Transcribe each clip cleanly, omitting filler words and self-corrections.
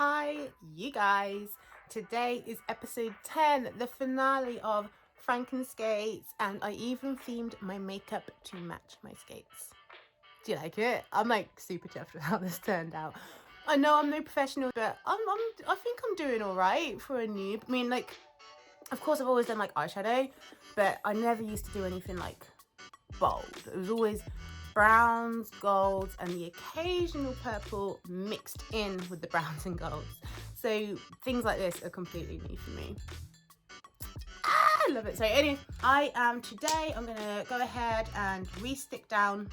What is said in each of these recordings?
Hi, you guys. Today is episode 10, the finale of Frankenskates, and I even themed my makeup to match my skates. Do you like it? I'm like super chuffed with how this turned out. I know I'm no professional, but I think I'm doing all right for a noob. I mean, like, of course I've always done like eyeshadow, but I never used to do anything like bold. It was always browns, golds, and the occasional purple mixed in with the browns and golds. So things like this are completely new for me. I love it. So anyway, I'm gonna go ahead and re-stick down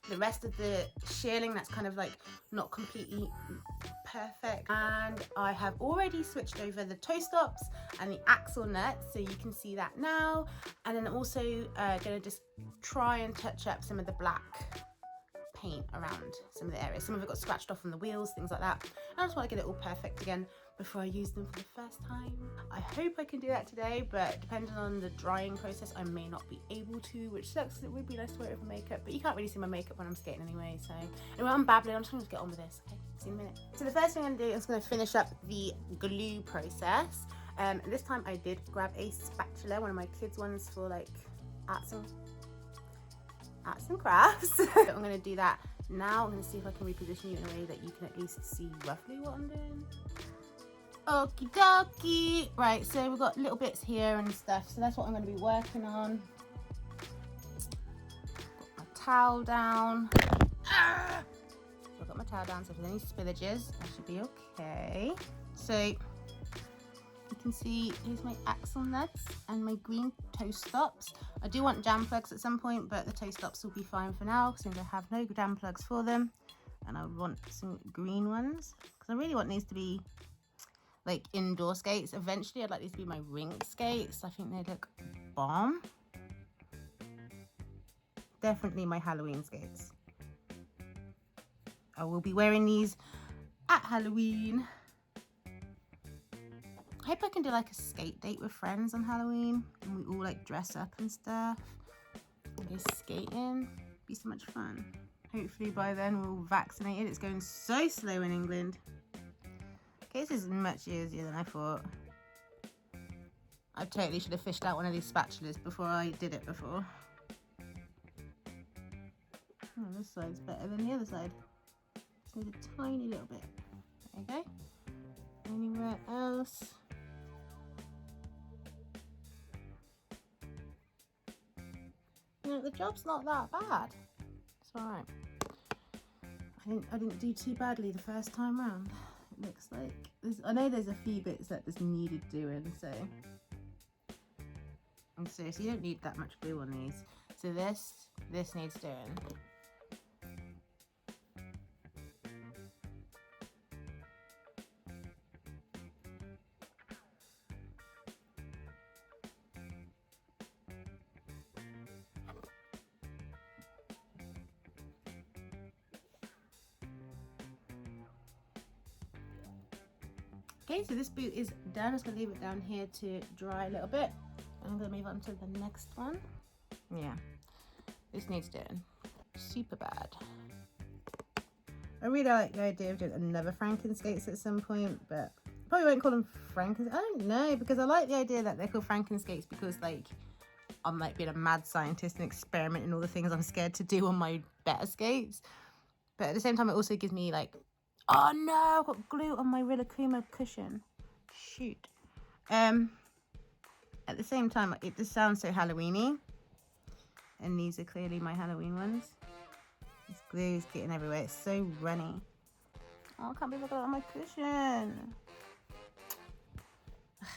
the rest of the shearling that's kind of like not completely perfect, and I have already switched over the toe stops and the axle nuts, so you can see that now. And then I'm also gonna just try and touch up some of the black paint around some of the areas. Some of it got scratched off on the wheels, things like that. And I just want to get it all perfect again before I use them for the first time. I hope I can do that today, but depending on the drying process, I may not be able to, which sucks. It would be nice to wear it over makeup, but you can't really see my makeup when I'm skating anyway. So anyway, I'm babbling. I'm just going to get on with this. Okay, see you in a minute. So the first thing I'm going to do is going to finish up the glue process. This time I did grab a spatula, one of my kids' ones for like arts and crafts. So I'm going to do that now. I'm going to see if I can reposition you in a way that you can at least see roughly what I'm doing. Okie dokie. Right, so we've got little bits here and stuff, so that's what I'm going to be working on. Got my towel down. I've got my towel down, so if there's any spillages, I should be okay. So you can see here's my axle nuts and my green toe stops. I do want jam plugs at some point, but the toe stops will be fine for now since I have no jam plugs for them. And I want some green ones because I really want these to be like indoor skates. Eventually I'd like these to be my rink skates. I think they look bomb. Definitely my Halloween skates. I will be wearing these at Halloween. I hope I can do like a skate date with friends on Halloween and we all like dress up and stuff and go skating. Be so much fun. Hopefully by then we're all vaccinated. It's going so slow in England. Okay, this is much easier than I thought. I totally should have fished out one of these spatulas before I did it before. Oh, this side's better than the other side. Just need a tiny little bit. There you go. Anywhere else? You know, the job's not that bad. It's alright. I didn't do too badly the first time round. It looks like I know there's a few bits that just needed doing, so and seriously, you don't need that much glue on these. So this needs doing. Okay, so this boot is done. I'm just going to leave it down here to dry a little bit. And I'm going to move on to the next one. Yeah, this needs doing. Super bad. I really like the idea of doing another Frankenskates at some point, but I probably won't call them Frankenskates. I don't know, because I like the idea that they're called Frankenskates because like I'm like being a mad scientist and experimenting all the things I'm scared to do on my better skates. But at the same time, it also gives me like, oh no, I've got glue on my Rilakkuma cushion. Shoot. At the same time, it just sounds so Halloween-y. And these are clearly my Halloween ones. This glue is getting everywhere. It's so runny. Oh, I can't believe I got it on my cushion.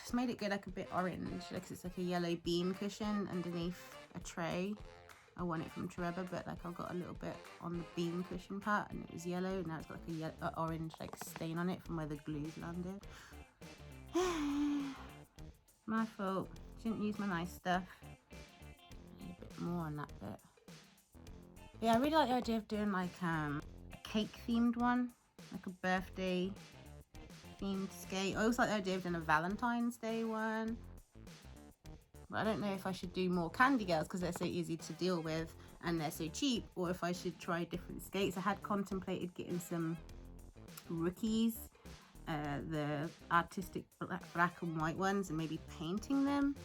It's made it go like a bit orange. Like it's like a yellow bean cushion underneath a tray. I want it from Trevor, but like I've got a little bit on the bean cushion part and it was yellow. Now it's got like a orange like stain on it from where the glue's landed. My fault. Didn't use my nice stuff. Need a bit more on that bit. Yeah, I really like the idea of doing like a cake themed one, like a birthday themed skate. I also like the idea of doing a Valentine's Day one. But I don't know if I should do more candy girls because they're so easy to deal with and they're so cheap, or if I should try different skates. I had contemplated getting some rookies the artistic black and white ones and maybe painting them.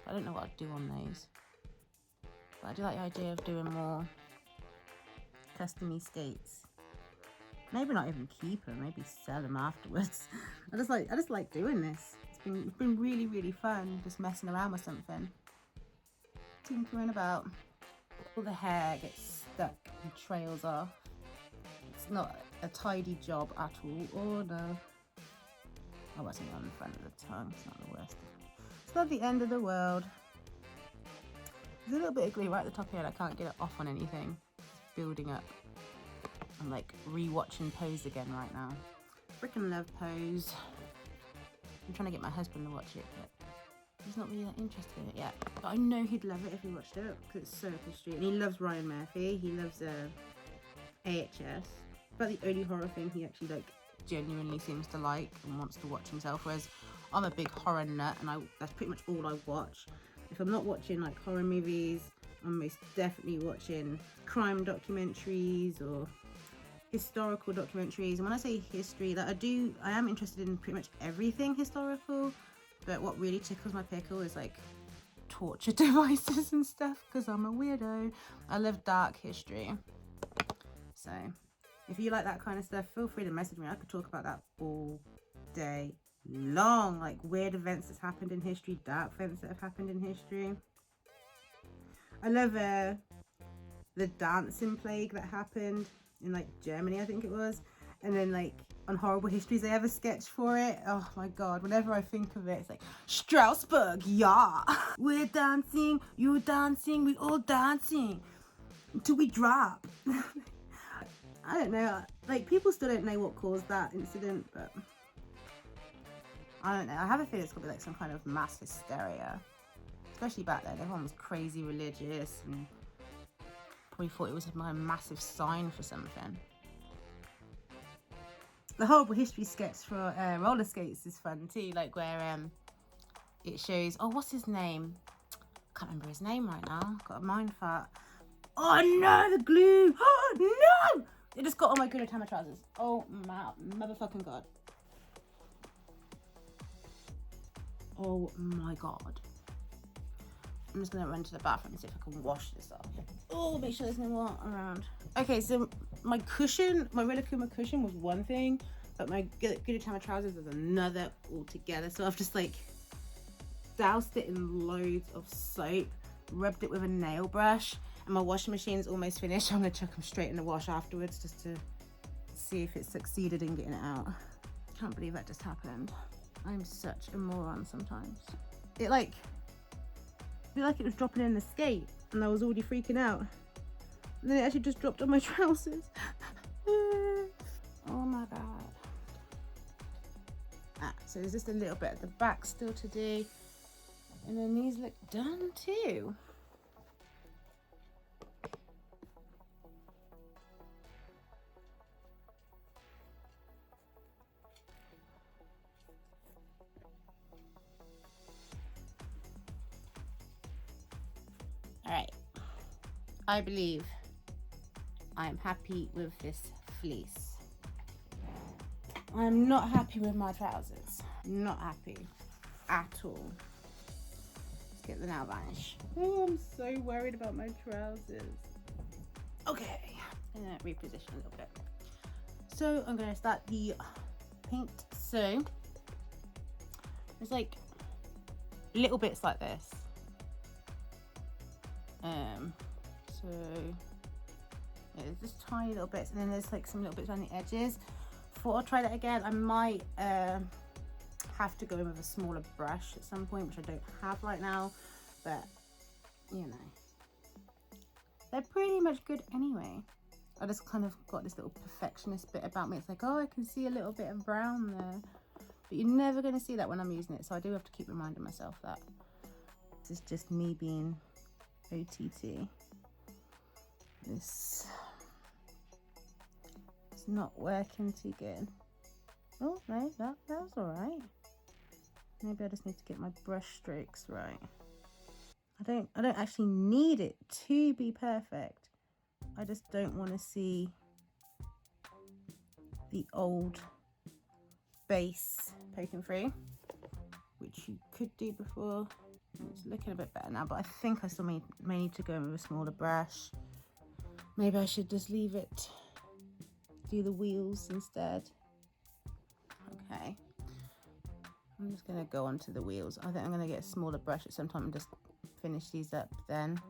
I don't know what I'd do on those, but I do like the idea of doing more custom-y skates. Maybe not even keep them, maybe sell them afterwards. I just like doing this. It's been really, really fun just messing around with something, tinkering about. All the hair gets stuck and trails off. It's not a tidy job at all. Oh no. I wasn't on the front of the tongue, it's not the worst. It's not the end of the world. There's a little bit of glue right at the top here and I can't get it off on anything. It's building up. I'm like re-watching Pose again right now. Freaking love Pose. I'm trying to get my husband to watch it, but he's not really that interested in it yet. But I know he'd love it if he watched it because it's so history. And he loves Ryan Murphy. He loves AHS. But the only horror thing he actually like genuinely seems to like and wants to watch himself. Whereas I'm a big horror nut and that's pretty much all I watch. If I'm not watching like horror movies, I'm most definitely watching crime documentaries or historical documentaries. And when I say history, that I am interested in pretty much everything historical, but what really tickles my pickle is like torture devices and stuff because I'm a weirdo. I love dark history. So if you like that kind of stuff, feel free to message me. I could talk about that all day long, like weird events that's happened in history, dark events that have happened in history. I love the dancing plague that happened in like Germany, I think it was, and then like on Horrible Histories they have a sketch for it. Oh my god, whenever I think of it, it's like Strasbourg, yeah. We're dancing, you're dancing, we all dancing until we drop. I don't know, like people still don't know what caused that incident, but I don't know. I have a feeling it's gonna be like some kind of mass hysteria, especially back then. Everyone was crazy religious and probably thought it was a massive sign for something. The Horrible History sketch for roller skates is fun too, like where it shows, oh, what's his name? I can't remember his name right now. Got a mind fart. Oh no, the glue! Oh no! It just got on my good Hammer trousers. Oh my motherfucking god. Oh my god. I'm just gonna run to the bathroom and see if I can wash this off. Oh, make sure there's no more around. Okay, so my cushion, my Rilakkuma cushion was one thing, but my good Hammer trousers was another altogether. So I've just like doused it in loads of soap, rubbed it with a nail brush, and my washing machine's almost finished. I'm gonna chuck them straight in the wash afterwards just to see if it succeeded in getting it out. Can't believe that just happened. I'm such a moron sometimes. It felt like it was dropping in the skate and I was already freaking out. And then it actually just dropped on my trousers. Oh my god. So there's just a little bit at the back still to do. And then these look done too. Alright, I believe I am happy with this fleece. I'm not happy with my trousers. Not happy at all. Let's get the nail varnish. Oh, I'm so worried about my trousers. Okay, I'm gonna reposition a little bit. So I'm gonna start the paint. So there's like little bits like this. So yeah, there's just tiny little bits, and then there's like some little bits around the edges. Before I try that again, I might have to go in with a smaller brush at some point, which I don't have right now, but you know, they're pretty much good anyway. I just kind of got this little perfectionist bit about me. It's like, oh, I can see a little bit of brown there, but you're never going to see that when I'm using it, so I do have to keep reminding myself that. This is just me being OTT. This is not working too good. Oh no, that was alright. Maybe I just need to get my brush strokes right. I don't actually need it to be perfect. I just don't want to see the old space poking through, which you could do before. It's looking a bit better now, but I think I still may need to go in with a smaller brush. Maybe I should just leave it, do the wheels instead. Okay, I'm just gonna go onto the wheels. I think I'm gonna get a smaller brush at some time and just finish these up then.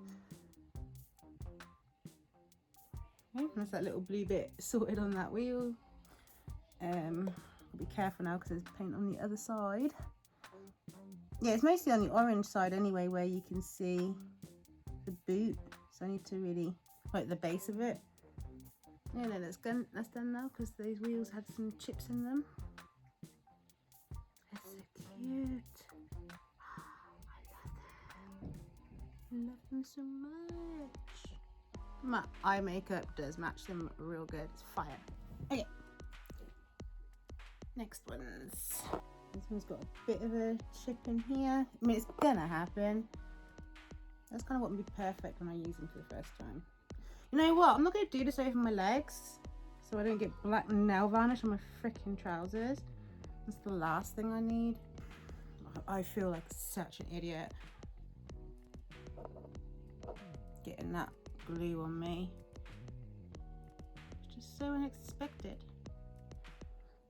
Okay, that's that little blue bit sorted on that wheel. Be careful now because there's paint on the other side. Yeah, it's mostly on the orange side anyway, where you can see the boot. So I need to really like the base of it. Yeah, no, that's done now because those wheels had some chips in them. They're so cute. I love them so much. My eye makeup does match them real good. It's fire. Okay. Next ones. This one's got a bit of a chip in here. I mean, it's gonna happen. That's kind of what would be perfect when I use them for the first time. You know what? I'm not gonna do this over my legs so I don't get black nail varnish on my freaking trousers. That's the last thing I need. I feel like such an idiot getting that glue on me. It's just so unexpected.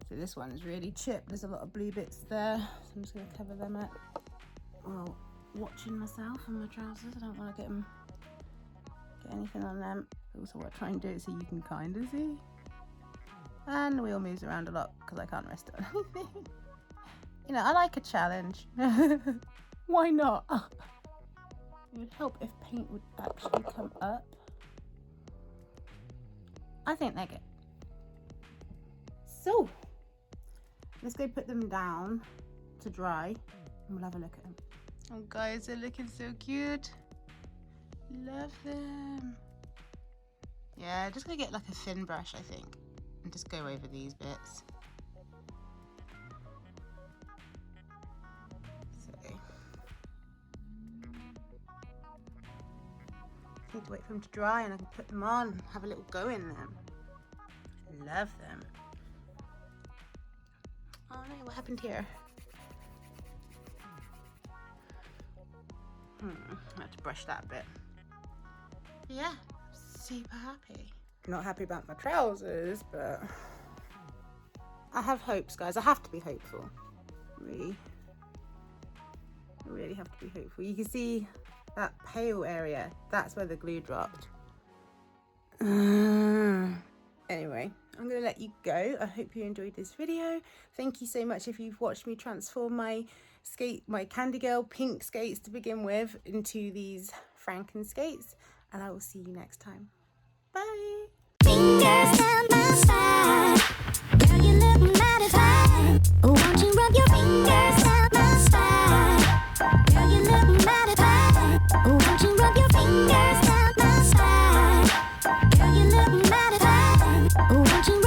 So this one's really chipped. There's a lot of blue bits there, so I'm just going to cover them up while watching myself and my trousers. I don't want to get anything on them. Also, what I try and do it so you can kind of see. And the wheel moves around a lot because I can't rest it on anything. You know, I like a challenge. Why not? It would help if paint would actually come up. I think they're good. So let's go put them down to dry and we'll have a look at them. Oh guys, they're looking so cute. Love them. Yeah, just gonna get like a thin brush, I think, and just go over these bits. So I need to wait for them to dry and I can put them on and have a little go in them. Love them. Oh no, what happened here? I have to brush that a bit. Yeah, super happy. Not happy about my trousers, but I have hopes, guys. I have to be hopeful. Really. I really have to be hopeful. You can see that pale area. That's where the glue dropped. Anyway, I'm going to let you go. I hope you enjoyed this video. Thank you so much if you've watched me transform my Candy Girl pink skates to begin with into these Frankenskates. And I will see you next time. Bye. Fingers down my spine. Girl, you look mighty fine. Won't you rub your fingers down my spine? Girl, you look mighty fine. Won't you rub your fingers down my spine? Girl, you look mighty fine. Won't you